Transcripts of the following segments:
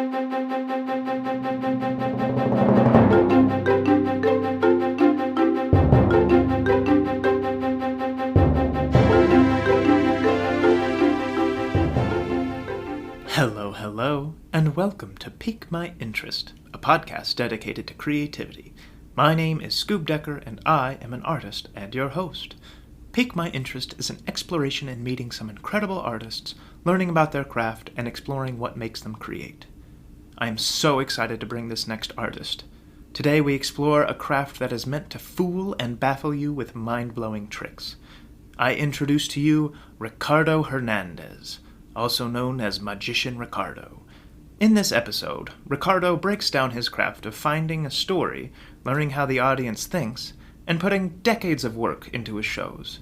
Hello, and welcome to Pique My Interest, a podcast dedicated to creativity. My name is Scoob Decker, and I am an artist and your host. Pique My Interest is an exploration in meeting some incredible artists, learning about their craft, and exploring what makes them create. I am so excited to bring this next artist. Today we explore a craft that is meant to fool and baffle you with mind-blowing tricks. I introduce to you Ricardo Hernandez, also known as Magician Ricardo. In this episode, Ricardo breaks down his craft of finding a story, learning how the audience thinks, and putting decades of work into his shows.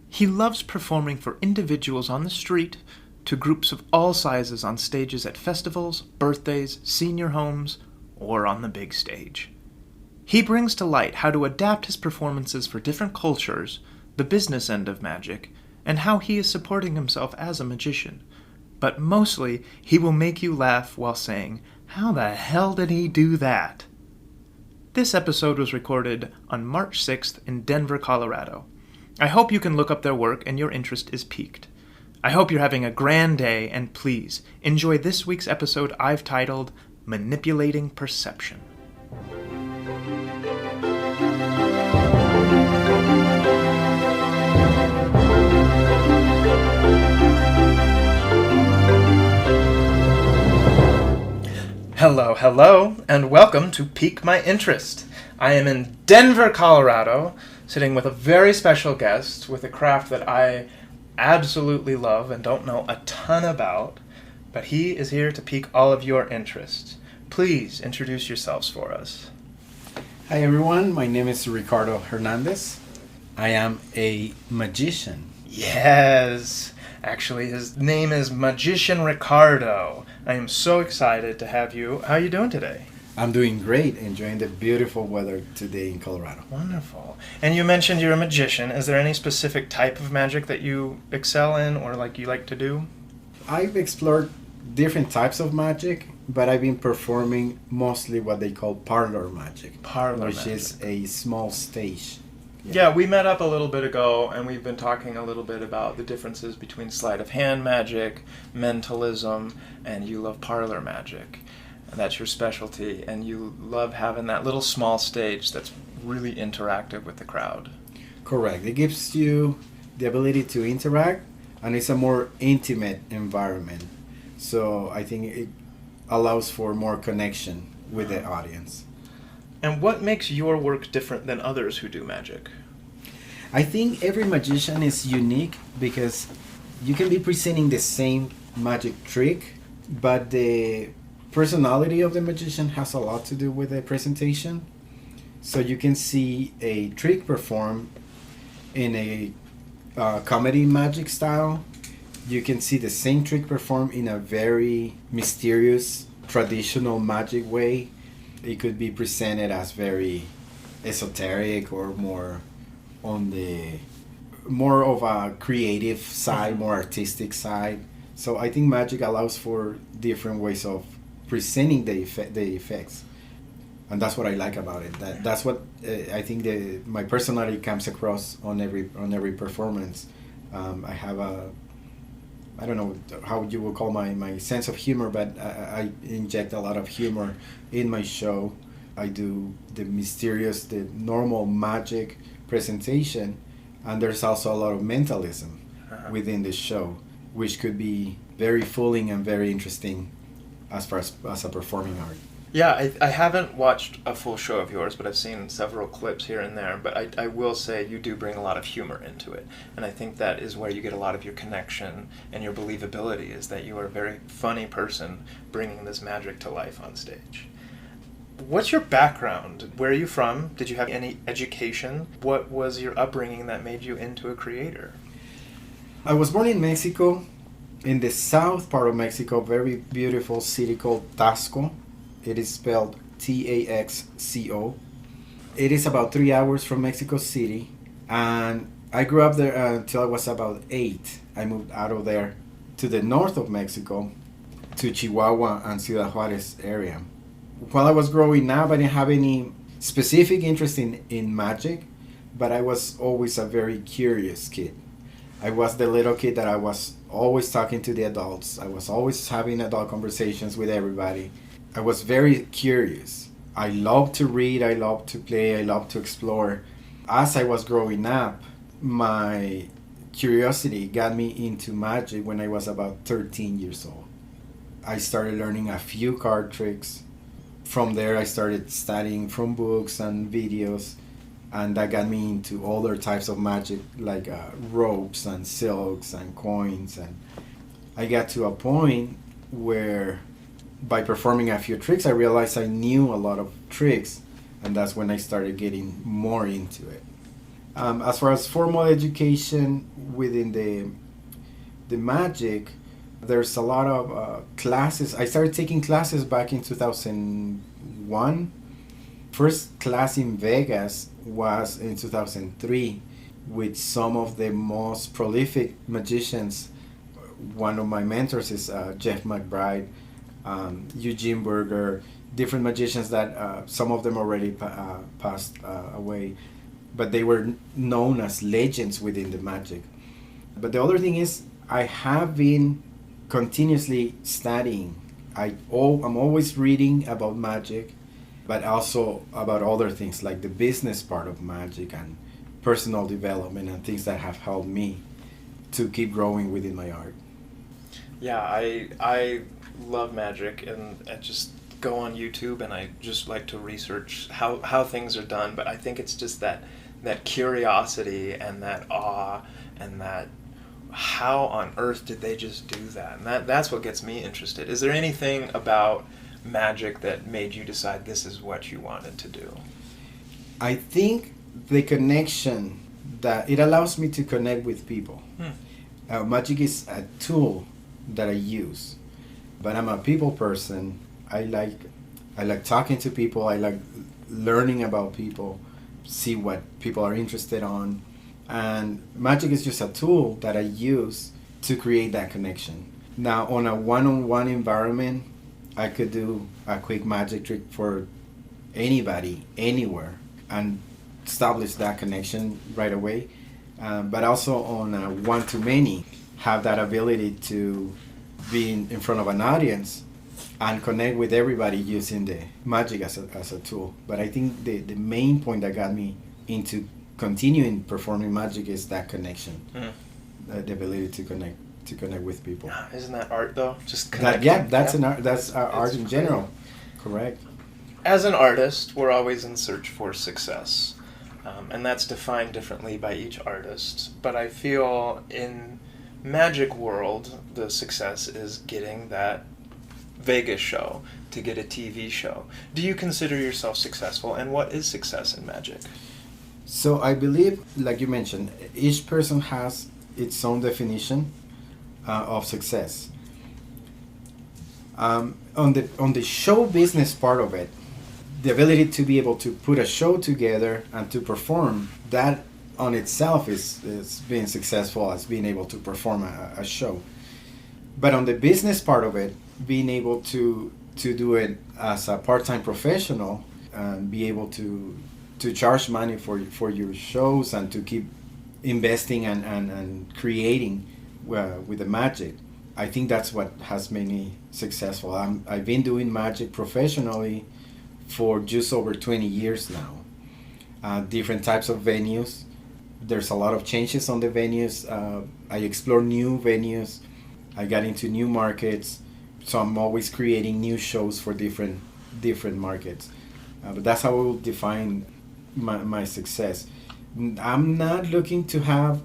He loves performing for individuals on the street, to groups of all sizes on stages at festivals, birthdays, senior homes, or on the big stage. He brings to light how to adapt his performances for different cultures, the business end of magic, and how he is supporting himself as a magician. But mostly, he will make you laugh while saying, "How the hell did he do that?" This episode was recorded on March 6th in Denver, Colorado. I hope you can look up their work and your interest is piqued. I hope you're having a grand day, and please, enjoy this week's episode I've titled, Manipulating Perception. Hello, and welcome to Pique My Interest. I am in Denver, Colorado, sitting with a very special guest with a craft that I absolutely love and don't know a ton about, but he is here to pique all of your interests. Please introduce yourselves for us. Hi everyone, my name is Ricardo Hernandez. I am a magician. Yes! Actually, his name is Magician Ricardo. I am so excited to have you. How are you doing today? I'm doing great, enjoying the beautiful weather today in Colorado. Wonderful. And you mentioned you're a magician. Is there any specific type of magic that you excel in or you like to do? I've explored different types of magic, but I've been performing mostly what they call parlor magic. Which is a small stage. Yeah, we met up a little bit ago, and we've been talking a little bit about the differences between sleight of hand magic, mentalism, and you love parlor magic. And that's your specialty, and you love having that little small stage that's really interactive with the crowd. Correct. It gives you the ability to interact, and it's a more intimate environment. So I think it allows for more connection with the audience. And what makes your work different than others who do magic? I think every magician is unique because you can be presenting the same magic trick, but the personality of the magician has a lot to do with the presentation. So you can see a trick performed in a comedy magic style. You can see the same trick performed in a very mysterious, traditional magic way. It could be presented as very esoteric or more of a creative side, more artistic side. So I think magic allows for different ways of presenting the effects, and that's what I like about it. That's what I think my personality comes across on every performance. I have I don't know how you would call my sense of humor, but I inject a lot of humor in my show. I do the mysterious, the normal magic presentation, and there's also a lot of mentalism within the show, which could be very fooling and very interesting as far as a performing art. Yeah, I haven't watched a full show of yours, but I've seen several clips here and there. But I will say you do bring a lot of humor into it. And I think that is where you get a lot of your connection and your believability, is that you are a very funny person bringing this magic to life on stage. What's your background? Where are you from? Did you have any education? What was your upbringing that made you into a creator? I was born in Mexico, in the south part of Mexico, very beautiful city called Taxco. It is spelled Taxco. It is about 3 hours from Mexico City, and I grew up there until I was about 8. I moved out of there to the north of Mexico, to Chihuahua and Ciudad Juarez area. While I was growing up, I didn't have any specific interest in magic, but I was always a very curious kid. I was the little kid that I was always talking to the adults. I was always having adult conversations with everybody. I was very curious. I loved to read, I loved to play, I loved to explore. As I was growing up, my curiosity got me into magic when I was about 13 years old. I started learning a few card tricks. From there, I started studying from books and videos, and that got me into other types of magic, like ropes and silks and coins. And I got to a point where, by performing a few tricks, I realized I knew a lot of tricks, and that's when I started getting more into it. As far as formal education within the magic, there's a lot of classes. I started taking classes back in 2001. First class in Vegas was in 2003 with some of the most prolific magicians. One of my mentors is Jeff McBride, Eugene Berger, different magicians that some of them already passed away, but they were known as legends within the magic. But the other thing is, I have been continuously studying. I'm always reading about magic, but also about other things like the business part of magic and personal development and things that have helped me to keep growing within my art. Yeah, I love magic, and I just go on YouTube and I just like to research how things are done, but I think it's just that curiosity and that awe and that how on earth did they just do that? And that's what gets me interested. Is there anything about magic that made you decide this is what you wanted to do? I think the connection that it allows me to connect with people. Magic is a tool that I use, but I'm a people person. I like talking to people. I like learning about people, see what people are interested on. And magic is just a tool that I use to create that connection. Now, on a one-on-one environment, I could do a quick magic trick for anybody, anywhere, and establish that connection right away. But also on a one-to-many, have that ability to be in front of an audience and connect with everybody using the magic as a tool. But I think the main point that got me into continuing performing magic is that connection, the ability to connect with people. Isn't that art though? Just connect. That's an art. That's art in general. Correct. As an artist, we're always in search for success, and that's defined differently by each artist. But I feel in magic world, the success is getting that Vegas show, to get a TV show. Do you consider yourself successful, and what is success in magic? So I believe, like you mentioned, each person has its own definition of success. On the show business part of it, the ability to be able to put a show together and to perform, that on itself is being successful, as being able to perform a show. But on the business part of it, being able to do it as a part-time professional and be able to charge money for your shows and to keep investing and creating with the magic, I think that's what has made me successful. I've been doing magic professionally for just over 20 years now. Different types of venues. There's a lot of changes on the venues. I explore new venues. I got into new markets. So I'm always creating new shows for different markets. But that's how I will define my success. I'm not looking to have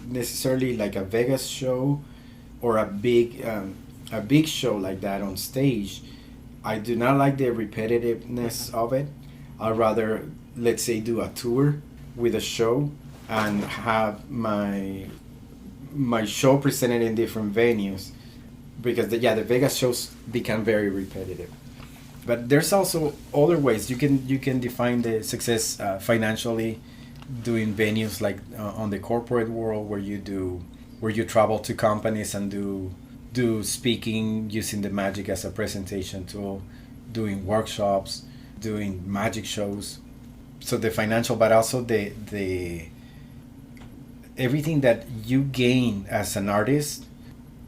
necessarily like a Vegas show or a big show like that on stage. I do not like the repetitiveness of it. I'd rather, let's say, do a tour with a show and have my show presented in different venues, because the Vegas shows become very repetitive. But there's also other ways you can define the success financially, doing venues like on the corporate world where you travel to companies and do do speaking using the magic as a presentation tool, doing workshops, doing magic shows. So the financial, but also the everything that you gain as an artist,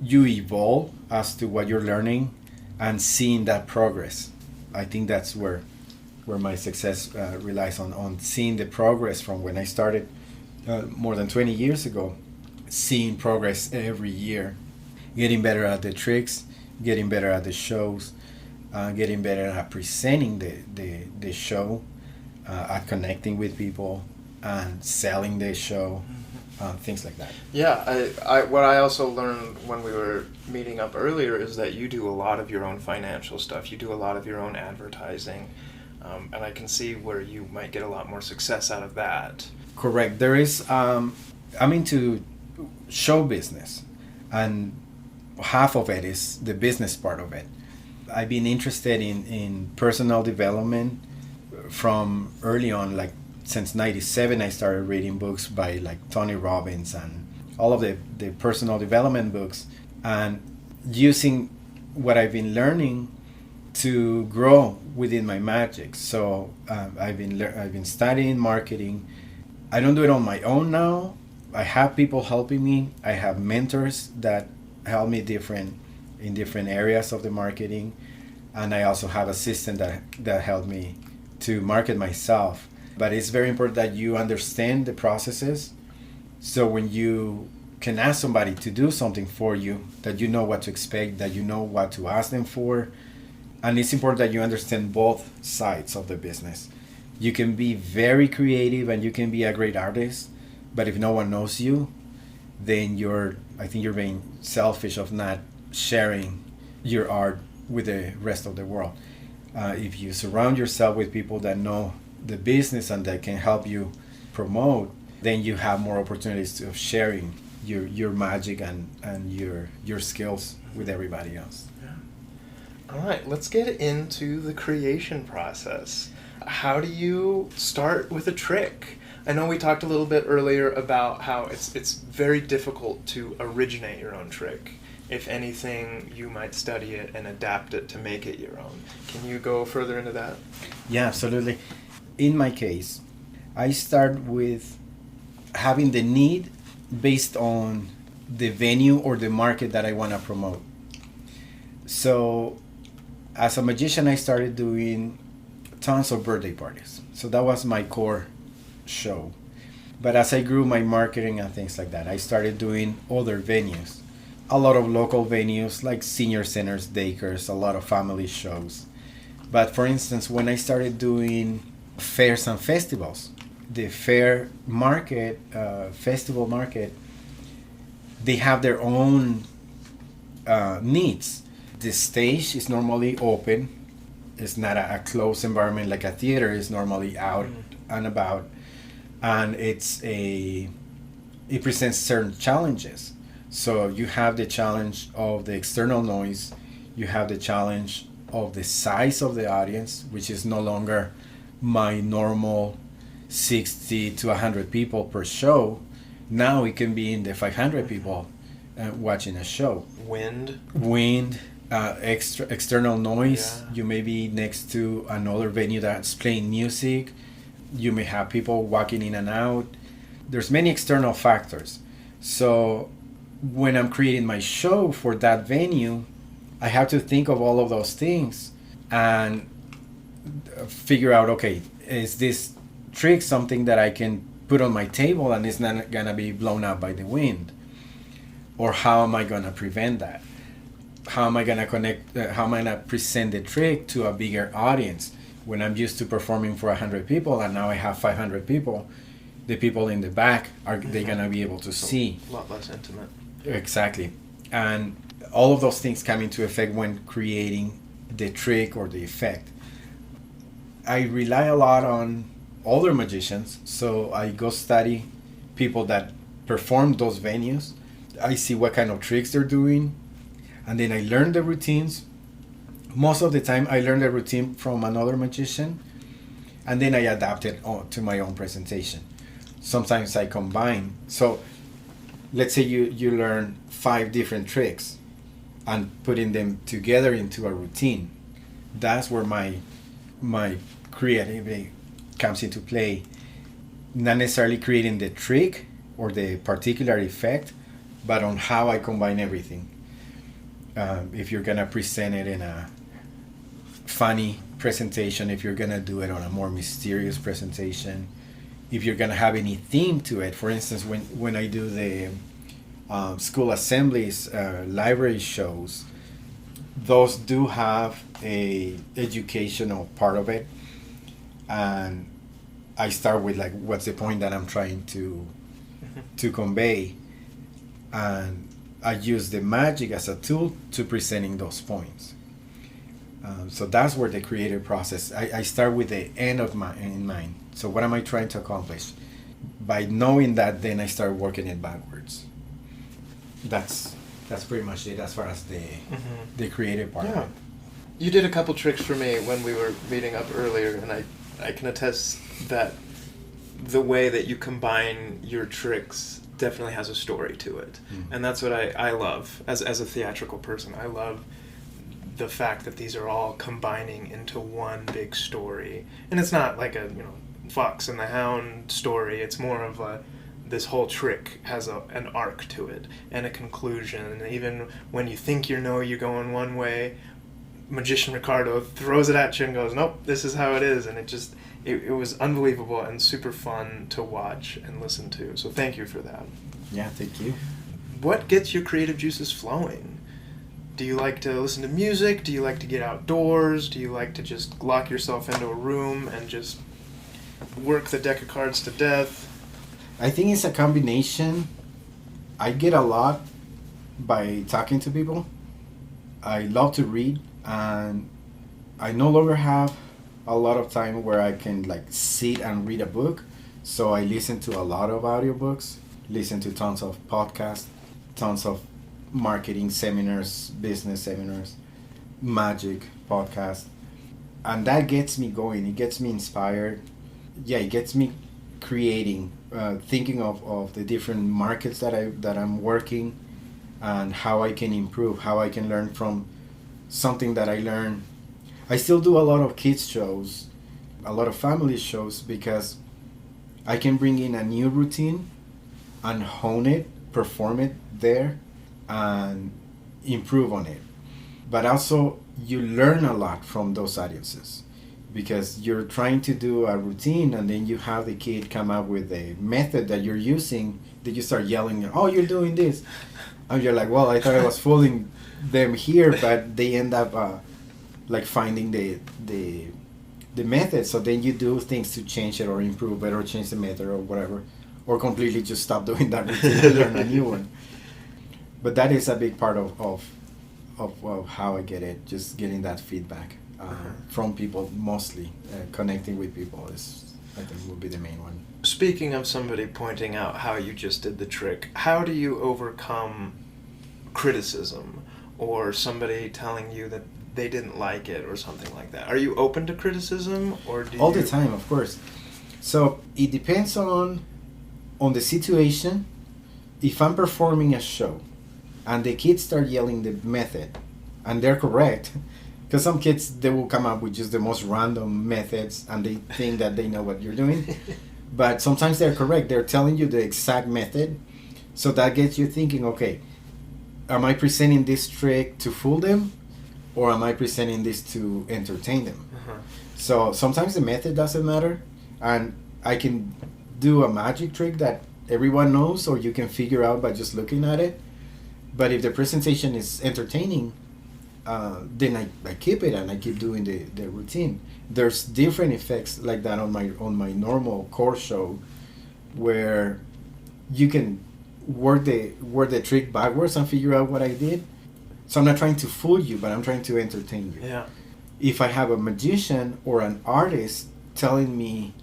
you evolve as to what you're learning and seeing that progress. I think that's where my success relies on seeing the progress from when I started more than 20 years ago, seeing progress every year, getting better at the tricks, getting better at the shows, getting better at presenting the show, at connecting with people and selling the show, things like that. Yeah, I what I also learned when we were meeting up earlier is that you do a lot of your own financial stuff. You do a lot of your own advertising, and I can see where you might get a lot more success out of that. Correct. There is, I'm into show business, and half of it is the business part of it. I've been interested in personal development from early on, like since 97 I started reading books by like Tony Robbins and all of the personal development books, and using what I've been learning to grow within my magic. So I've been studying marketing. I don't do it on my own now. I have people helping me. I have mentors that help me in different areas of the marketing, and I also have assistants that help me to market myself. But it's very important that you understand the processes, so when you can ask somebody to do something for you, that you know what to expect, that you know what to ask them for. And it's important that you understand both sides of the business. You can be very creative and you can be a great artist, but if no one knows you, then I think you're being selfish of not sharing your art with the rest of the world. If you surround yourself with people that know the business and that can help you promote, then you have more opportunities of sharing your magic and your skills with everybody else. Yeah. All right, let's get into the creation process. How do you start with a trick? I know we talked a little bit earlier about how it's very difficult to originate your own trick. If anything, you might study it and adapt it to make it your own. Can you go further into that? Yeah, absolutely. In my case, I start with having the need based on the venue or the market that I want to promote. So as a magician, I started doing tons of birthday parties. So that was my core show. But as I grew my marketing and things like that, I started doing other venues. A lot of local venues like senior centers, daycares, a lot of family shows. But for instance, when I started doing fairs and festivals, the fair market, festival market, they have their own needs. The stage is normally open. It's not a closed environment like a theater is normally out and about. And it presents certain challenges. So you have the challenge of the external noise. You have the challenge of the size of the audience, which is no longer my normal 60 to 100 people per show. Now it can be in the 500 people watching a show. Wind, external noise. Yeah. You may be next to another venue that's playing music. You may have people walking in and out. There's many external factors. So when I'm creating my show for that venue, I have to think of all of those things and figure out, okay, is this trick something that I can put on my table and it's not gonna be blown out by the wind? Or how am I gonna prevent that? How am I gonna connect, how am I gonna present the trick to a bigger audience? When I'm used to performing for 100 people and now I have 500 people, the people in the back, are they gonna be able to see? A lot less intimate. Exactly. And all of those things come into effect when creating the trick or the effect. I rely a lot on other magicians, so I go study people that perform those venues. I see what kind of tricks they're doing, and then I learn the routines. Most of the time I learn the routine from another magician, and then I adapt it to my own presentation. Sometimes I combine. So let's say you learn 5 different tricks. and putting them together into a routine. That's where my creativity comes into play. Not necessarily creating the trick or the particular effect, but on how I combine everything. If you're gonna present it in a funny presentation, if you're gonna do it on a more mysterious presentation, if you're gonna have any theme to it. For instance, when I do the school assemblies, library shows, those do have a educational part of it, and I start with like, what's the point that I'm trying to convey, and I use the magic as a tool to presenting those points. So that's where the creative process. I start with the end in mind. So what am I trying to accomplish? By knowing that, then I start working it backwards. That's pretty much it as far as the creative part. Yeah. You did a couple tricks for me when we were meeting up earlier, and I can attest that the way that you combine your tricks definitely has a story to it. Mm-hmm. And that's what I love as a theatrical person. I love the fact that these are all combining into one big story. And it's not like a, Fox and the Hound story. It's more of this whole trick has an arc to it and a conclusion. And even when you think you're going one way, Magician Ricardo throws it at you and goes, nope, this is how it is. And it was unbelievable and super fun to watch and listen to. So thank you for that. Yeah, thank you. What gets your creative juices flowing? Do you like to listen to music? Do you like to get outdoors? Do you like to just lock yourself into a room and just work the deck of cards to death? I think it's a combination. I get a lot by talking to people. I love to read, and I no longer have a lot of time where I can sit and read a book. So I listen to a lot of audiobooks, listen to tons of podcasts, tons of marketing seminars, business seminars, magic podcasts. And that gets me going. It gets me inspired. Yeah, it gets me creating, thinking of the different markets that I'm working, and how I can improve, how I can learn from something that I learned. I still do a lot of kids shows, a lot of family shows, because I can bring in a new routine and hone it, perform it there, and improve on it. But also, you learn a lot from those audiences, because you're trying to do a routine, and then you have the kid come up with a method that you're using, that you start yelling, oh, you're doing this. And you're like, well, I thought I was fooling them here, but they end up finding the method. So then you do things to change it or improve it or change the method or whatever, or completely just stop doing that routine and learn a new one. But that is a big part of how I get it, just getting that feedback from people, mostly. Connecting with people is, I think, will be the main one. Speaking of somebody pointing out how you just did the trick, how do you overcome criticism or somebody telling you that they didn't like it or something like that? Are you open to criticism, or do all the time, of course? So it depends on the situation. If I'm performing a show and the kids start yelling the method, and they're correct, because some kids, they will come up with just the most random methods and they think that they know what you're doing. But sometimes they're correct. They're telling you the exact method. So that gets you thinking, okay, am I presenting this trick to fool them, or am I presenting this to entertain them? Uh-huh. So sometimes the method doesn't matter, and I can do a magic trick that everyone knows, or you can figure out by just looking at it. But if the presentation is entertaining, then I keep it and I keep doing the routine. There's different effects like that on my normal core show, where you can work the trick backwards and figure out what I did. So I'm not trying to fool you, but I'm trying to entertain you. Yeah. If I have a magician or an artist telling me,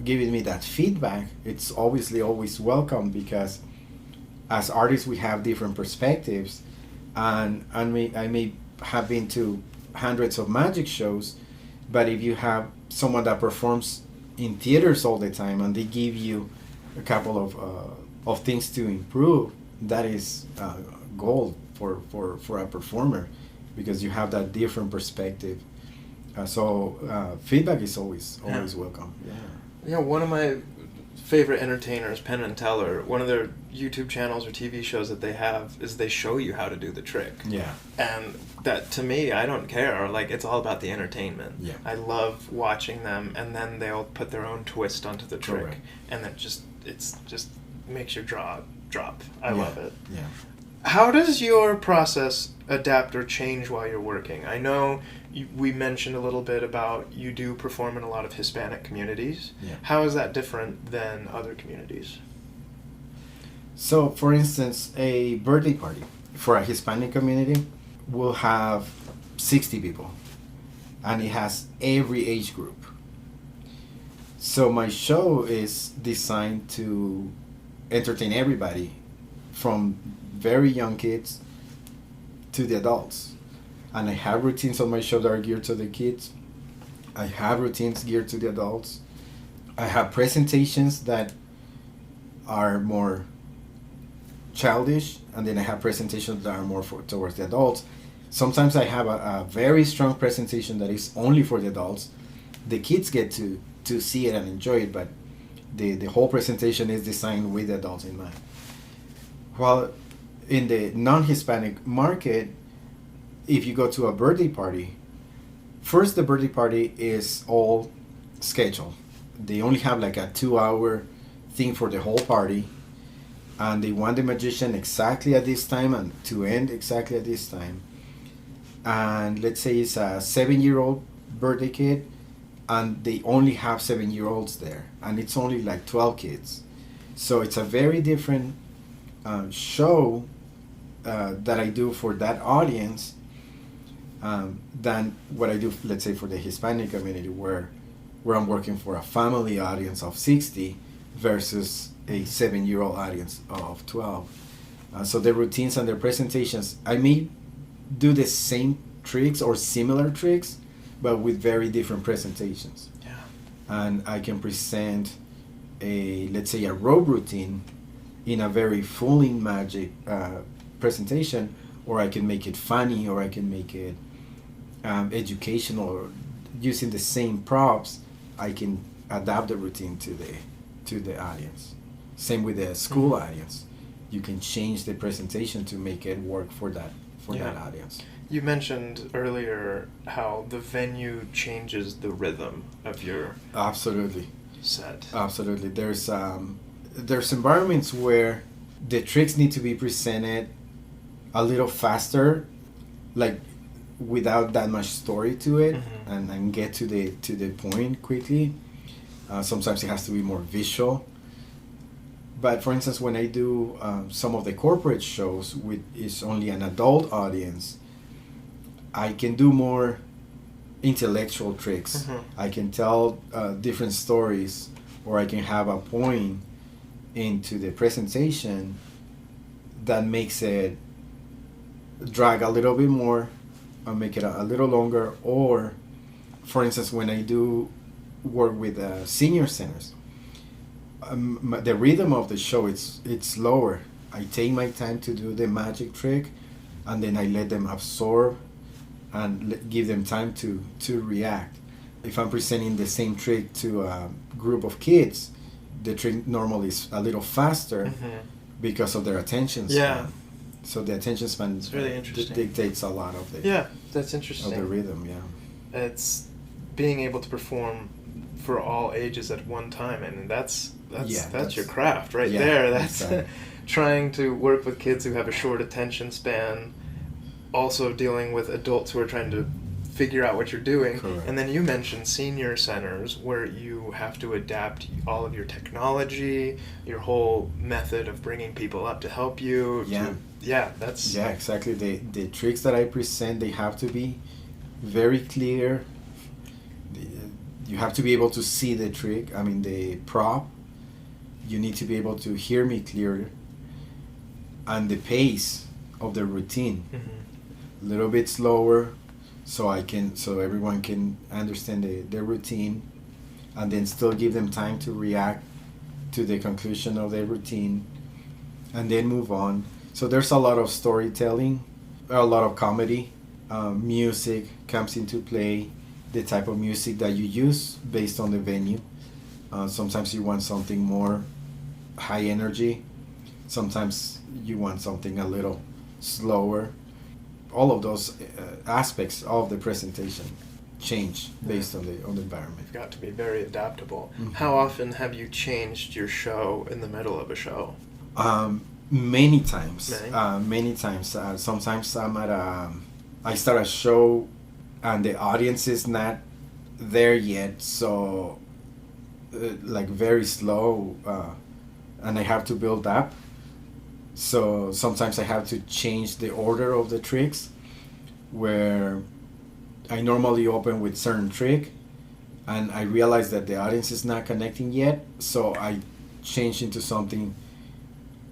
giving me that feedback, it's obviously always welcome, because as artists we have different perspectives, and I may have been to hundreds of magic shows, but if you have someone that performs in theaters all the time and they give you a couple of things to improve, that is gold. for a performer, because you have that different perspective. So feedback is always welcome. Yeah. Yeah, one of my favorite entertainers, Penn and Teller, one of their YouTube channels or TV shows that they have is they show you how to do the trick. Yeah. And that, to me, I don't care. Like, it's all about the entertainment. Yeah. I love watching them, and then they'll put their own twist onto the trick. Correct. And it just makes your jaw drop. I love it. Yeah. How does your process adapt or change while you're working? I know we mentioned a little bit about you do perform in a lot of Hispanic communities. Yeah. How is that different than other communities? So, for instance, a birthday party for a Hispanic community will have 60 people, and it has every age group. So my show is designed to entertain everybody, from very young kids to the adults. And I have routines on my show that are geared to the kids. I have routines geared to the adults. I have presentations that are more childish, and then I have presentations that are more towards the adults. Sometimes I have a very strong presentation that is only for the adults. The kids get to see it and enjoy it, but the whole presentation is designed with the adults in mind. While in the non-Hispanic market, if you go to a birthday party, first the birthday party is all scheduled. They only have like a 2-hour thing for the whole party, and they want the magician exactly at this time and to end exactly at this time. And let's say it's a 7-year-old birthday kid, and they only have 7-year-olds there, and it's only like 12 kids. So it's a very different show that I do for that audience than what I do, let's say, for the Hispanic community, where I'm working for a family audience of 60 versus a 7-year-old audience of 12. So the routines and their presentations, I may do the same tricks or similar tricks, but with very different presentations. Yeah. And I can present let's say a robe routine in a very fooling magic presentation, or I can make it funny, or I can make it educational, or using the same props, I can adapt the routine to the audience. Same with the school audience. You can change the presentation to make it work for that audience. You mentioned earlier how the venue changes the rhythm of your Absolutely. set. Absolutely. There's environments where the tricks need to be presented a little faster, like without that much story to it, and get to the point quickly. Sometimes it has to be more visual. But for instance, when I do some of the corporate shows with is only an adult audience, I can do more intellectual tricks. I can tell different stories, or I can have a point into the presentation that makes it drag a little bit more, or make it a little longer. Or, for instance, when I do work with senior centers, the rhythm of the show it's slower. I take my time to do the magic trick, and then I let them absorb and give them time to react. If I'm presenting the same trick to a group of kids, the trick normally is a little faster because of their attention span. Yeah. So the attention span really interesting. Dictates a lot of the that's interesting. of the rhythm. Yeah. It's being able to perform for all ages at one time, and that's your craft right there. That's exactly. Trying to work with kids who have a short attention span, also dealing with adults who are trying to figure out what you're doing. Correct. And then you mentioned senior centers where you have to adapt all of your technology, your whole method of bringing people up to help you. Exactly. The tricks that I present, they have to be very clear. You have to be able to see the trick, the prop. You need to be able to hear me clearly. And the pace of the routine, a little bit slower, so everyone can understand the routine, and then still give them time to react to the conclusion of the routine, and then move on. So there's a lot of storytelling, a lot of comedy, music comes into play, the type of music that you use based on the venue. Sometimes you want something more high energy, sometimes you want something a little slower. All of those aspects of the presentation change based on the environment. You've got to be very adaptable. Mm-hmm. How often have you changed your show in the middle of a show? Many times. Many? Many times. Sometimes I start a show and the audience is not there yet, so like very slow, and I have to build up. So sometimes I have to change the order of the tricks, where I normally open with certain trick and I realize that the audience is not connecting yet, so I change into something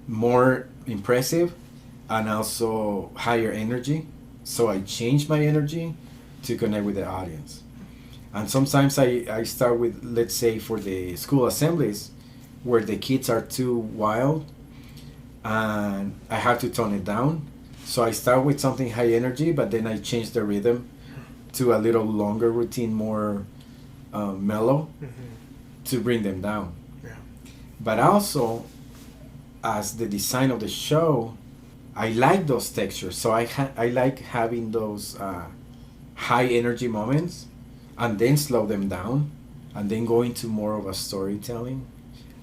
more impressive and also higher energy. So I change my energy to connect with the audience. And sometimes I start with, let's say, for the school assemblies where the kids are too wild and I have to tone it down. So I start with something high energy, but then I change the rhythm to a little longer routine, more mellow, to bring them down. Yeah. But also, as the design of the show, I like those textures. So I like having those high energy moments and then slow them down and then go into more of a storytelling.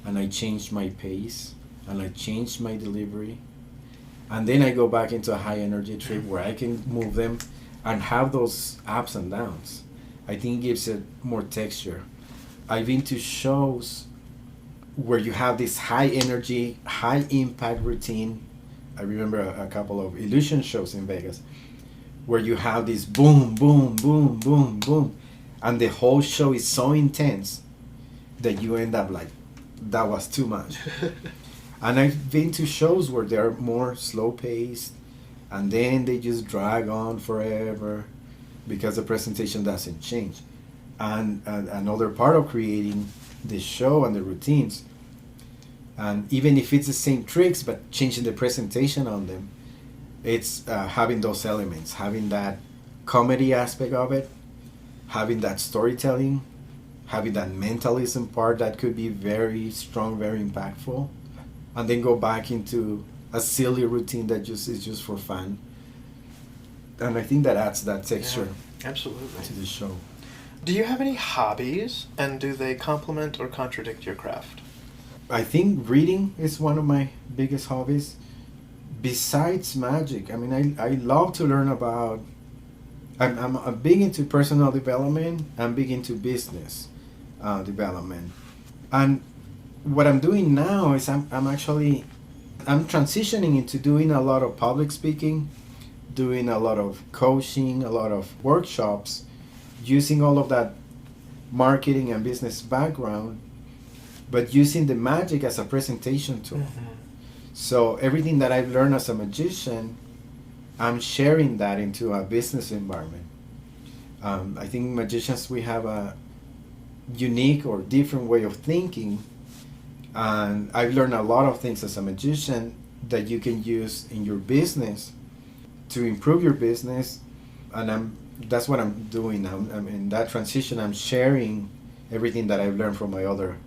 And I change my pace and I change my delivery. And then I go back into a high energy trip where I can move them and have those ups and downs. I think it gives it more texture. I've been to shows where you have this high energy, high impact routine. I remember a couple of illusion shows in Vegas where you have this boom, boom, boom, boom, boom. And the whole show is so intense that you end up like, that was too much. And I've been to shows where they're more slow paced and then they just drag on forever because the presentation doesn't change. And another part of creating the show and the routines, and even if it's the same tricks but changing the presentation on them, it's having those elements, having that comedy aspect of it, having that storytelling, having that mentalism part that could be very strong, very impactful, and then go back into a silly routine that is just for fun. And I think that adds that texture, absolutely, to the show. Do you have any hobbies, and do they complement or contradict your craft? I think reading is one of my biggest hobbies. Besides magic, I mean, I love to learn about. I'm big into personal development. I'm big into business development, and what I'm doing now is I'm transitioning into doing a lot of public speaking, doing a lot of coaching, a lot of workshops, using all of that marketing and business background, but using the magic as a presentation tool. So everything that I've learned as a magician, I'm sharing that into a business environment. I think magicians, we have a unique or different way of thinking, and I've learned a lot of things as a magician that you can use in your business to improve your business, and that's what I'm doing now. I'm in that transition. I'm sharing everything that I've learned from my other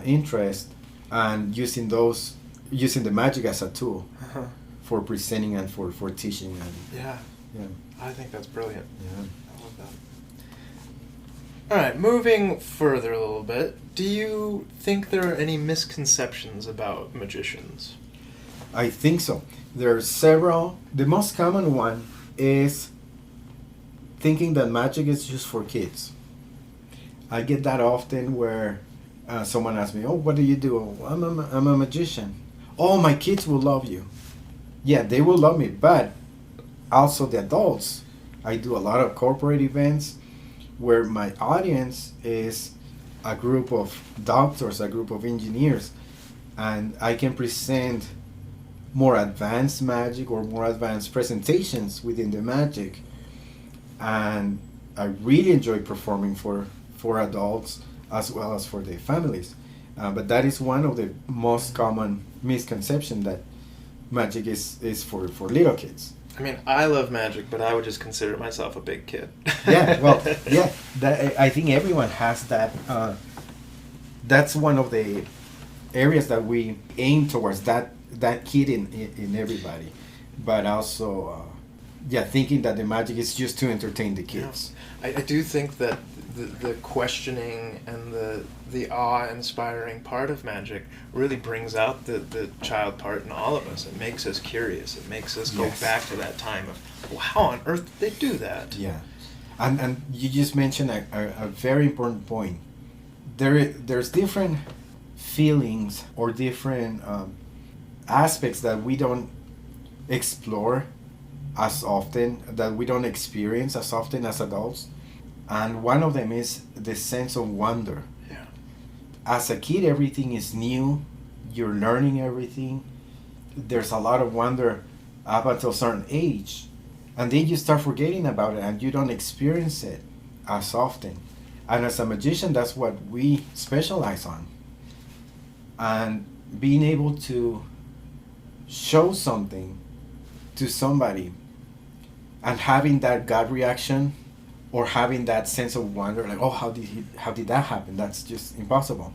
interests and using the magic as a tool for presenting and for teaching. And yeah, I think that's brilliant. Yeah. I love that. All right, moving further a little bit, do you think there are any misconceptions about magicians? I think so. There are several. The most common one is thinking that magic is just for kids. I get that often where someone asks me, "Oh, what do you do?" "Oh, I'm a magician." "Oh, my kids will love you." Yeah, they will love me, but also the adults. I do a lot of corporate events where my audience is a group of doctors, a group of engineers, and I can present more advanced magic or more advanced presentations within the magic. And I really enjoy performing for adults as well as for their families. But that is one of the most common misconceptions, that magic is for little kids. I mean, I love magic, but I would just consider myself a big kid. Yeah, well, yeah, I think everyone has that. That's one of the areas that we aim towards, that kid in everybody, but also, thinking that the magic is just to entertain the kids. Yeah. I do think that the questioning and the awe-inspiring part of magic really brings out the child part in all of us. It makes us curious. It makes us go back to that time of, well, how on earth did they do that? Yeah, and you just mentioned a very important point. There's different feelings or different aspects that we don't explore as often, that we don't experience as often as adults. And one of them is the sense of wonder. Yeah. As a kid, everything is new. You're learning everything. There's a lot of wonder up until a certain age. And then you start forgetting about it and you don't experience it as often. And as a magician, that's what we specialize on. And being able to show something to somebody and having that gut reaction, or having that sense of wonder, like, oh, how did that happen? That's just impossible.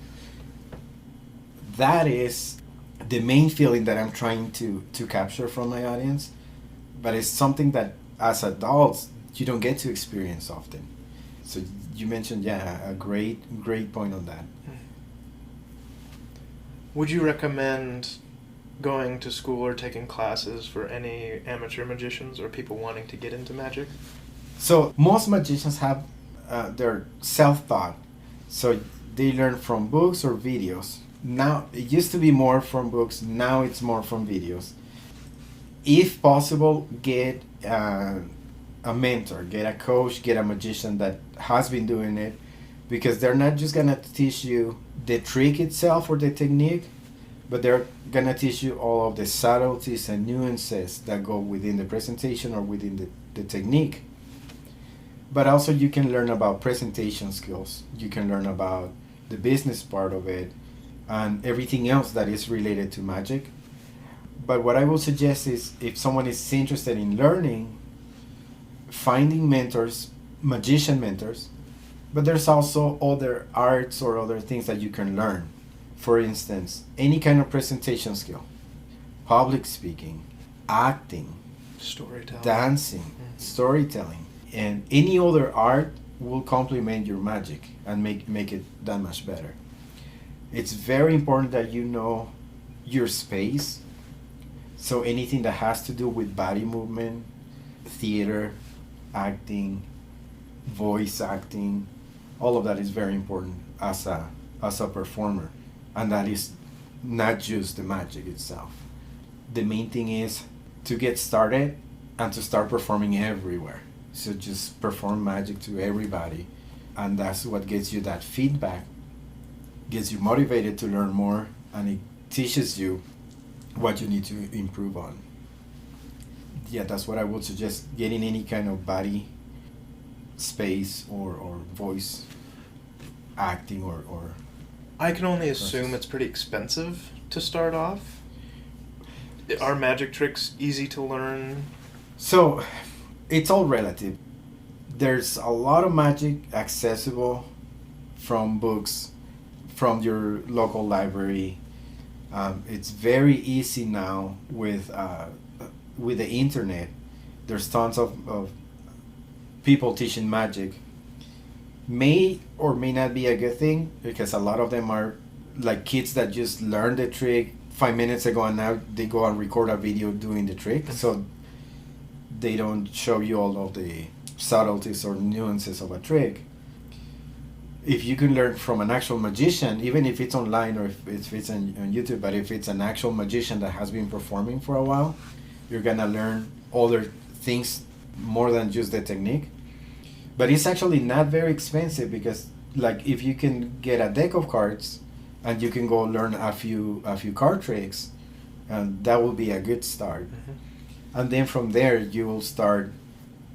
That is the main feeling that I'm trying to capture from my audience, but it's something that as adults you don't get to experience often. So you mentioned, a great point on that. Would you recommend going to school or taking classes for any amateur magicians or people wanting to get into magic? So most magicians have their self-taught. So they learn from books or videos. Now, it used to be more from books, now it's more from videos. If possible, get a mentor, get a coach, get a magician that has been doing it, because they're not just gonna teach you the trick itself or the technique, but they're gonna teach you all of the subtleties and nuances that go within the presentation or within the technique. But also you can learn about presentation skills, you can learn about the business part of it, and everything else that is related to magic. But what I will suggest is, if someone is interested in learning, finding mentors, magician mentors, but there's also other arts or other things that you can learn. For instance, any kind of presentation skill, public speaking, acting, storytelling, dancing, storytelling, and any other art will complement your magic and make it that much better. It's very important that you know your space. So anything that has to do with body movement, theater, acting, voice acting, all of that is very important as a performer. And that is not just the magic itself. The main thing is to get started and to start performing everywhere. So just perform magic to everybody, and that's what gets you that feedback, gets you motivated to learn more, and it teaches you what you need to improve on. Yeah, that's what I would suggest, getting any kind of body space or voice acting or I can only assume it's pretty expensive to start off. Are magic tricks easy to learn? So it's all relative. There's a lot of magic accessible from books, from your local library. It's very easy now with the internet. There's tons of people teaching magic. May or may not be a good thing, because a lot of them are like kids that just learned the trick 5 minutes ago and now they go and record a video doing the trick. So they don't show you all of the subtleties or nuances of a trick. If you can learn from an actual magician, even if it's online or if it's on YouTube, but if it's an actual magician that has been performing for a while, you're gonna learn other things more than just the technique. But it's actually not very expensive, because like if you can get a deck of cards and you can go learn a few card tricks, and that will be a good start. Mm-hmm. And then from there you will start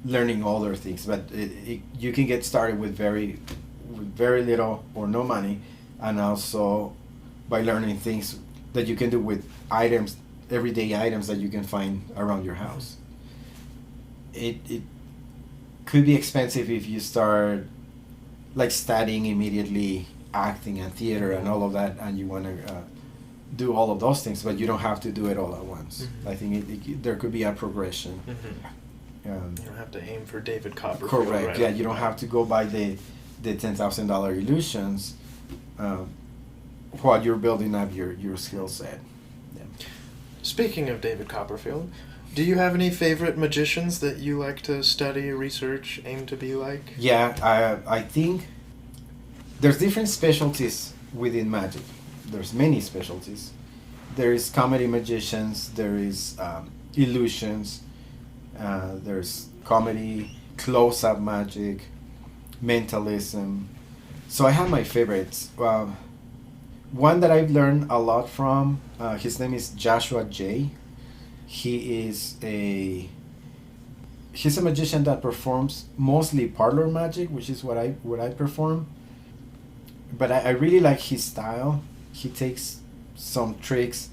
learning other things. But you can get started with very little or no money, and also by learning things that you can do with items everyday items that you can find around your house. It could be expensive if you start like studying immediately acting and theater and all of that, and you want to do all of those things, but you don't have to do it all at once. Mm-hmm. I think there could be a progression. Mm-hmm. You don't have to aim for David Copperfield. Correct. Right? Yeah, you don't have to go buy the $10,000 illusions while you're building up your skill set. Yeah. Speaking of David Copperfield, do you have any favorite magicians that you like to study, research, aim to be like? Yeah, I think there's different specialties within magic. There's many specialties. There is comedy magicians, there is illusions, there's comedy, close-up magic, mentalism. So I have my favorites. One that I've learned a lot from, his name is Joshua J. He's a magician that performs mostly parlor magic, which is what I perform. But I really like his style. He takes some tricks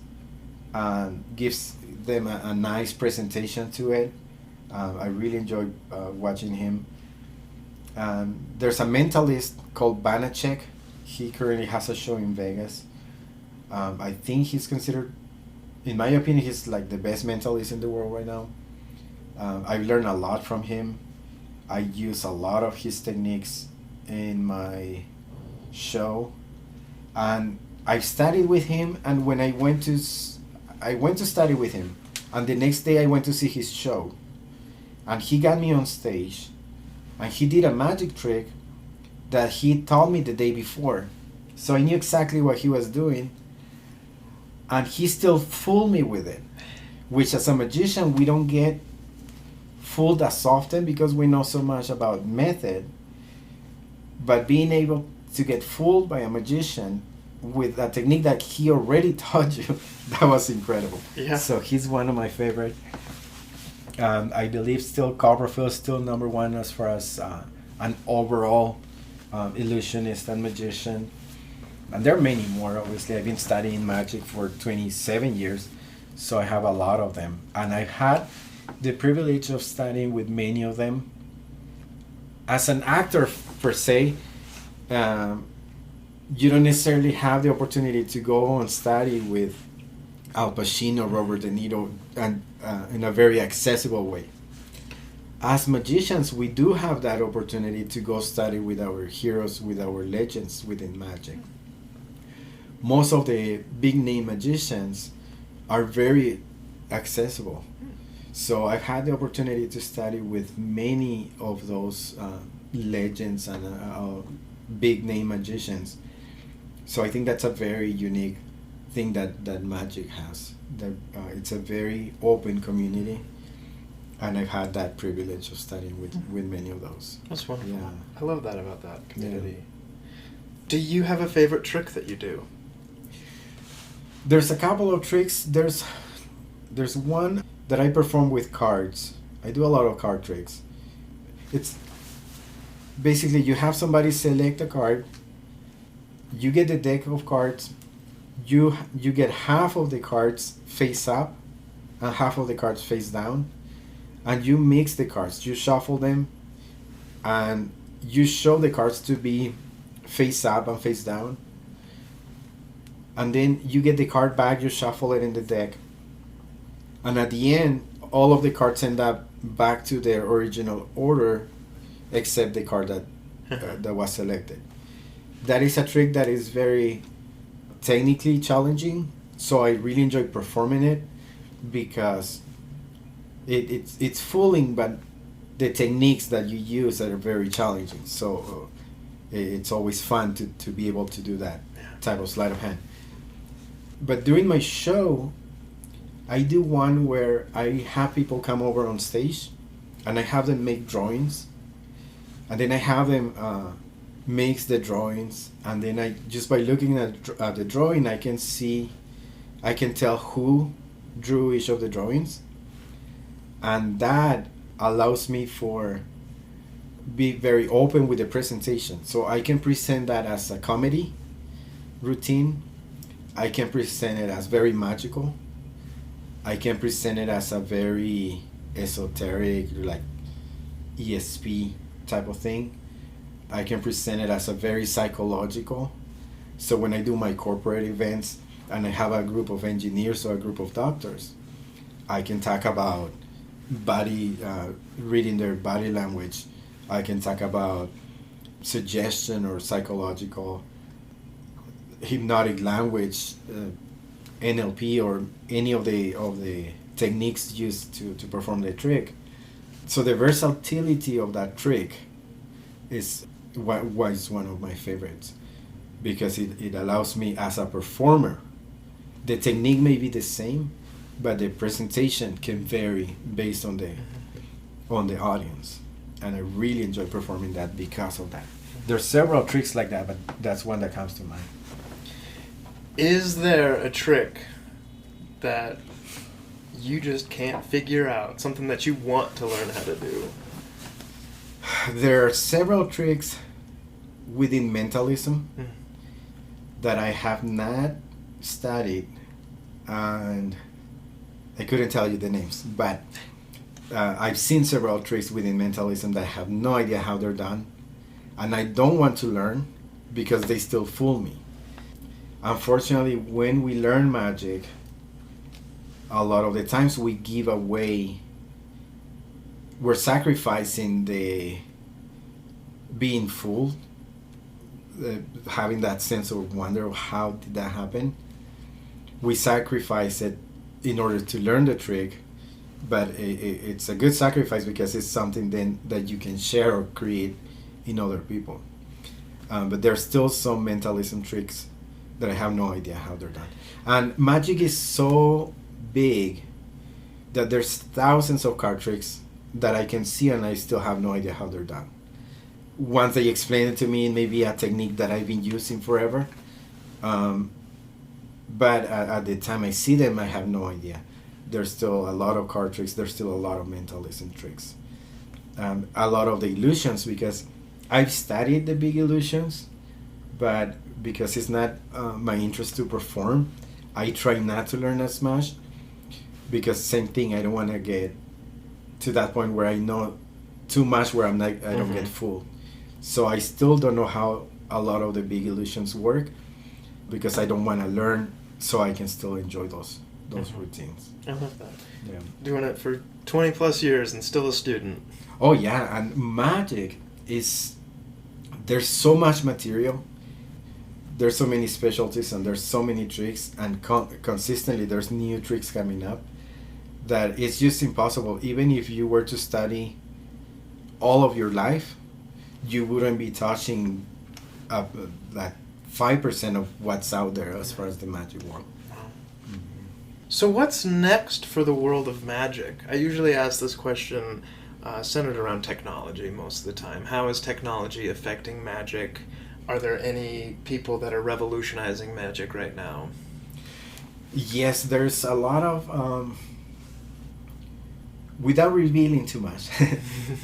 and gives them a nice presentation to it. I really enjoy watching him. There's a mentalist called Banachek. He currently has a show in Vegas. I think he's considered, in my opinion, he's like the best mentalist in the world right now. I've learned a lot from him. I use a lot of his techniques in my show, and I've studied with him. And when I went to study with him, and the next day I went to see his show, and he got me on stage, and he did a magic trick that he taught me the day before, so I knew exactly what he was doing, and he still fooled me with it, which as a magician we don't get fooled as often because we know so much about method. But being able to get fooled by a magician with a technique that he already taught you, that was incredible. Yeah. So he's one of my favorite. I believe still Copperfield is still number one as far as an overall illusionist and magician. And there are many more, obviously. I've been studying magic for 27 years, so I have a lot of them. And I've had the privilege of studying with many of them. As an actor, per se, you don't necessarily have the opportunity to go and study with Al Pacino, Robert De Niro, and in a very accessible way. As magicians, we do have that opportunity to go study with our heroes, with our legends within magic. Most of the big name magicians are very accessible. So I've had the opportunity to study with many of those legends and big name magicians. So I think that's a very unique thing that magic has. That it's a very open community, and I've had that privilege of studying with many of those. That's wonderful. Yeah. I love that about that community. Yeah. Do you have a favorite trick that you do? There's a couple of tricks. There's one that I perform with cards. I do a lot of card tricks. It's basically you have somebody select a card, you get the deck of cards, you get half of the cards face up and half of the cards face down, and you mix the cards, you shuffle them, and you show the cards to be face up and face down, and then you get the card back, you shuffle it in the deck, and at the end all of the cards end up back to their original order except the card that was selected. That is a trick that is very technically challenging, so I really enjoy performing it because it's fooling, but the techniques that you use are very challenging. So it's always fun to be able to do that type of sleight of hand. But during my show, I do one where I have people come over on stage and I have them make drawings, and then I have them mix the drawings, and then I just by looking at the drawing I can tell who drew each of the drawings, and that allows me for be very open with the presentation. So I can present that as a comedy routine, I can present it as very magical, I can present it as a very esoteric, like ESP type of thing. I can present it as a very psychological. So when I do my corporate events and I have a group of engineers or a group of doctors, I can talk about reading their body language. I can talk about suggestion or psychological, hypnotic language, NLP, or any of the techniques used to perform the trick. So the versatility of that trick is why it's one of my favorites, because it allows me as a performer. The technique may be the same, but the presentation can vary based on the audience, and I really enjoy performing that because of that. There's several tricks like that, but that's one that comes to mind. Is there a trick that you just can't figure out, something that you want to learn how to do? There are several tricks within mentalism that I have not studied, and I couldn't tell you the names, but I've seen several tricks within mentalism that I have no idea how they're done, and I don't want to learn because they still fool me. Unfortunately, when we learn magic, a lot of the times we give away, we're sacrificing the being fooled, having that sense of wonder of how did that happen. We sacrifice it in order to learn the trick, but it's a good sacrifice because it's something then that you can share or create in other people. But there's still some mentalism tricks that I have no idea how they're done. And magic is so big that there's thousands of card tricks that I can see and I still have no idea how they're done. Once they explain it to me, it may be a technique that I've been using forever. But at the time I see them, I have no idea. There's still a lot of card tricks. There's still a lot of mentalism tricks. A lot of the illusions, because I've studied the big illusions, but because it's not my interest to perform, I try not to learn as much, because same thing, I don't want to get to that point where I know too much where I don't get fooled. So I still don't know how a lot of the big illusions work, because I don't want to learn so I can still enjoy those routines. I love that. Yeah. Doing it for 20 plus years and still a student. Oh yeah, and magic is, there's so much material, there's so many specialties, and there's so many tricks, and consistently there's new tricks coming up that it's just impossible. Even if you were to study all of your life, you wouldn't be touching like 5% of what's out there as far as the magic world. So what's next for the world of magic? I usually ask this question centered around technology most of the time. How is technology affecting magic? Are there any people that are revolutionizing magic right now? Yes, there's a lot of, without revealing too much,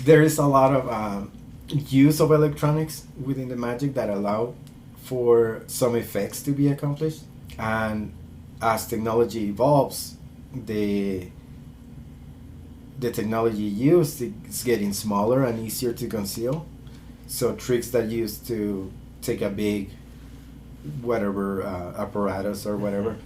there is a lot of use of electronics within the magic that allow for some effects to be accomplished. And as technology evolves, the technology used is getting smaller and easier to conceal. So tricks that used to take a big whatever apparatus or whatever,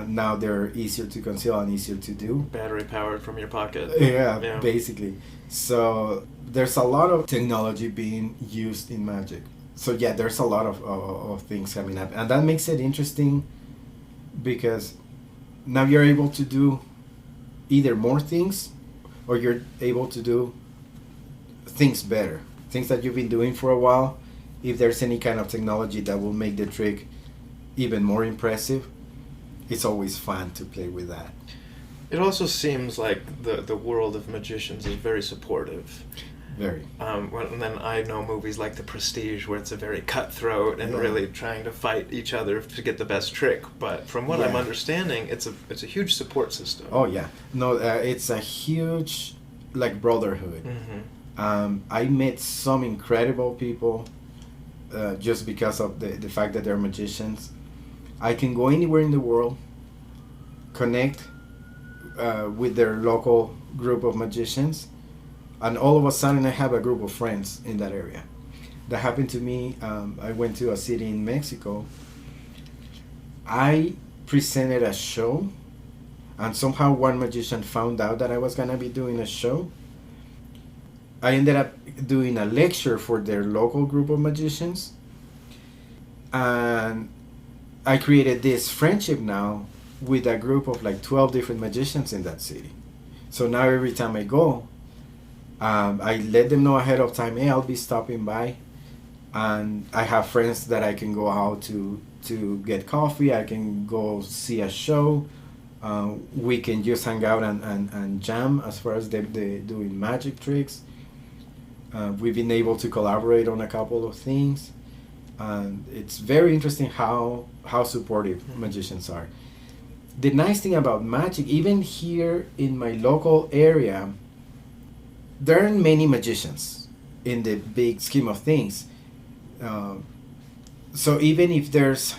now they're easier to conceal and easier to do. Battery powered from your pocket. Yeah, basically. So there's a lot of technology being used in magic. So yeah, there's a lot of things coming up, and that makes it interesting, because now you're able to do either more things, or you're able to do things better, things that you've been doing for a while. If there's any kind of technology that will make the trick even more impressive, it's always fun to play with that. It also seems like the world of magicians is very supportive. Very. And then I know movies like The Prestige, where it's a very cutthroat and really trying to fight each other to get the best trick. But from what I'm understanding, it's a huge support system. Oh yeah, no, it's a huge like brotherhood. Mm-hmm. I met some incredible people just because of the fact that they're magicians. I can go anywhere in the world, connect with their local group of magicians, and all of a sudden I have a group of friends in that area. That happened to me. I went to a city in Mexico. I presented a show, and somehow one magician found out that I was gonna be doing a show. I ended up doing a lecture for their local group of magicians, and I created this friendship now with a group of like 12 different magicians in that city. So now every time I go, I let them know ahead of time, hey, I'll be stopping by, and I have friends that I can go out to get coffee. I can go see a show. We can just hang out and jam as far as they doing magic tricks. We've been able to collaborate on a couple of things, and it's very interesting how supportive magicians are. The nice thing about magic, even here in my local area, there aren't many magicians in the big scheme of things. So even if there's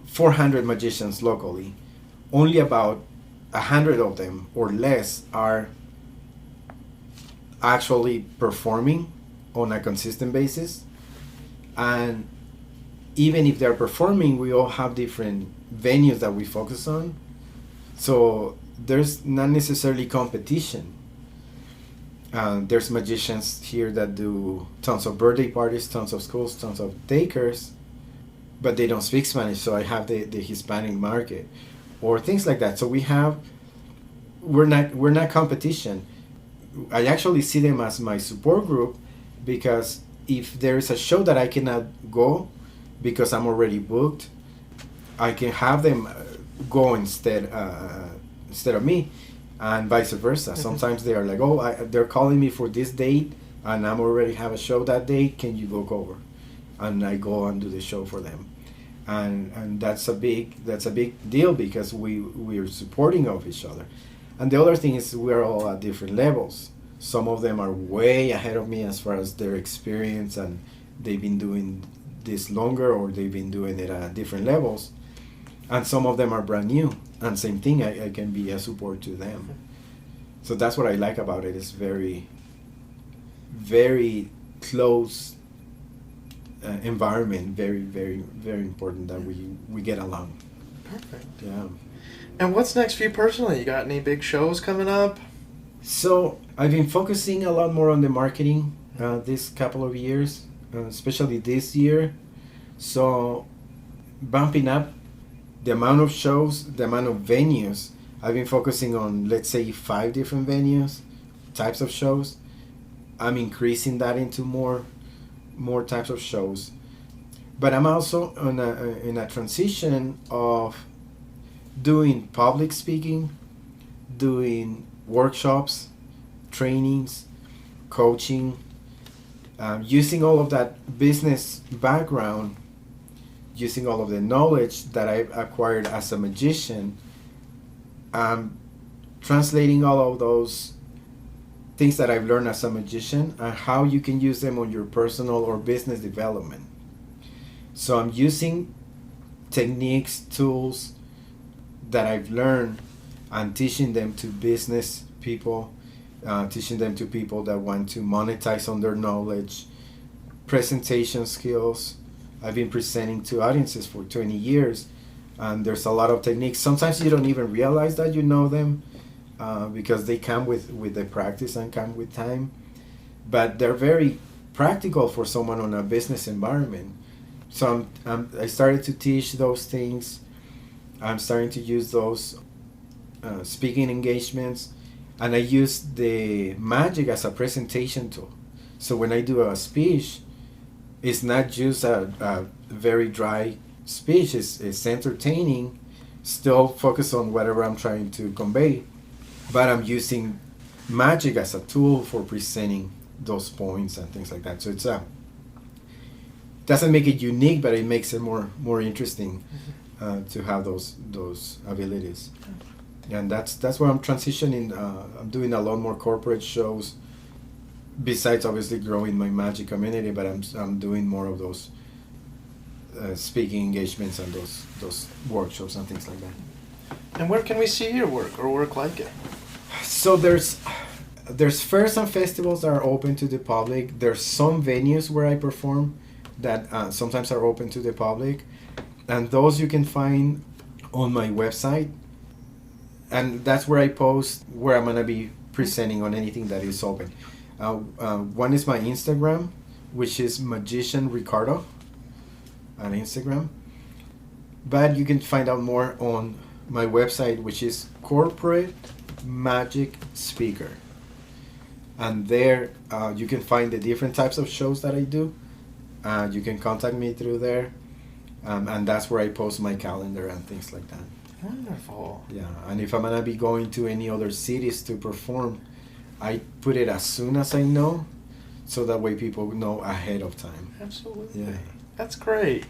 400 magicians locally, only about 100 of them or less are actually performing on a consistent basis. And even if they're performing, we all have different venues that we focus on. So there's not necessarily competition. There's magicians here that do tons of birthday parties, tons of schools, tons of daycares, but they don't speak Spanish, so I have the Hispanic market or things like that. So we're not competition. I actually see them as my support group, because if there is a show that I cannot go because I'm already booked, I can have them go instead of me, and vice versa. Sometimes they are like, oh, they're calling me for this date, and I'm already have a show that day. Can you go over? And I go and do the show for them, and that's a big deal, because we are supporting of each other. And the other thing is we're all at different levels. Some of them are way ahead of me as far as their experience, and they've been doing this longer, or they've been doing it at different levels. And some of them are brand new, and same thing, I can be a support to them. So that's what I like about it. It's very, very close environment. Very, very, very important that we get along. Perfect. Yeah. And what's next for you personally? You got any big shows coming up? So I've been focusing a lot more on the marketing this couple of years, especially this year. So bumping up the amount of shows, the amount of venues. I've been focusing on, let's say, 5 different venues, types of shows. I'm increasing that into more types of shows. But I'm also in a transition of doing public speaking, doing workshops, trainings, coaching, using all of that business background, using all of the knowledge that I've acquired as a magician, translating all of those things that I've learned as a magician and how you can use them on your personal or business development. So I'm using techniques, tools that I've learned, and teaching them to business people, teaching them to people that want to monetize on their knowledge, presentation skills. I've been presenting to audiences for 20 years, and there's a lot of techniques. Sometimes you don't even realize that you know them, because they come with the practice and come with time, but they're very practical for someone on a business environment. So I started to teach those things. I'm starting to use those speaking engagements, and I use the magic as a presentation tool. So when I do a speech, it's not just a very dry speech. It's entertaining, still focus on whatever I'm trying to convey, but I'm using magic as a tool for presenting those points and things like that. So it's doesn't make it unique, but it makes it more interesting to have those abilities. And that's where I'm transitioning. I'm doing a lot more corporate shows, besides obviously growing my magic community, but I'm doing more of those speaking engagements and those workshops and things like that. And where can we see your work or work like it? So there's fairs and festivals that are open to the public. There's some venues where I perform that sometimes are open to the public, and those you can find on my website. And that's where I post where I'm gonna be presenting on anything that is open. One is my Instagram, which is Magician Ricardo on Instagram. But you can find out more on my website, which is Corporate Magic Speaker. And there you can find the different types of shows that I do. You can contact me through there. And that's where I post my calendar and things like that. Wonderful. Yeah, and if I'm gonna be going to any other cities to perform, I put it as soon as I know, so that way people know ahead of time. Absolutely. Yeah. That's great.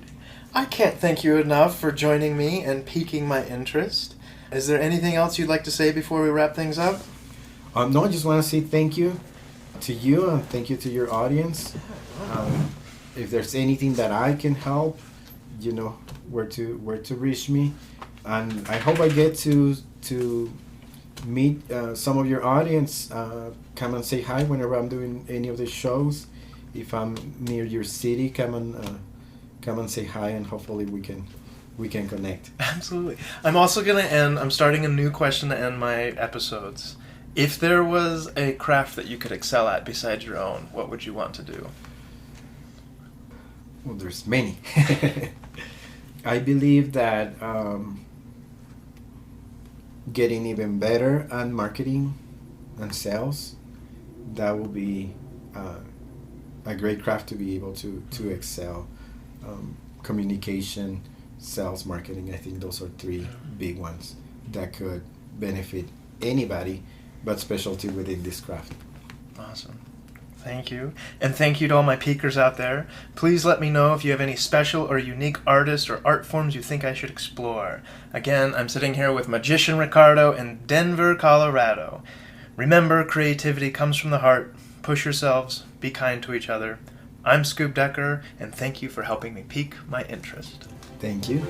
I can't thank you enough for joining me and piquing my interest. Is there anything else you'd like to say before we wrap things up? No, I just want to say thank you to you and thank you to your audience. If there's anything that I can help, you know where to reach me. And I hope I get to meet some of your audience. Come and say hi whenever I'm doing any of the shows. If I'm near your city, come and say hi, and hopefully we can connect. Absolutely. I'm starting a new question to end my episodes. If there was a craft that you could excel at besides your own, what would you want to do? Well, there's many. I believe that getting even better at marketing and sales, that will be a great craft to be able to excel. Communication, sales, marketing, I think those are three big ones that could benefit anybody, but specialty within this craft. Awesome. Thank you. And thank you to all my peakers out there. Please let me know if you have any special or unique artists or art forms you think I should explore. Again, I'm sitting here with Magician Ricardo in Denver, Colorado. Remember, creativity comes from the heart. Push yourselves. Be kind to each other. I'm Scoop Decker, and thank you for helping me pique my interest. Thank you.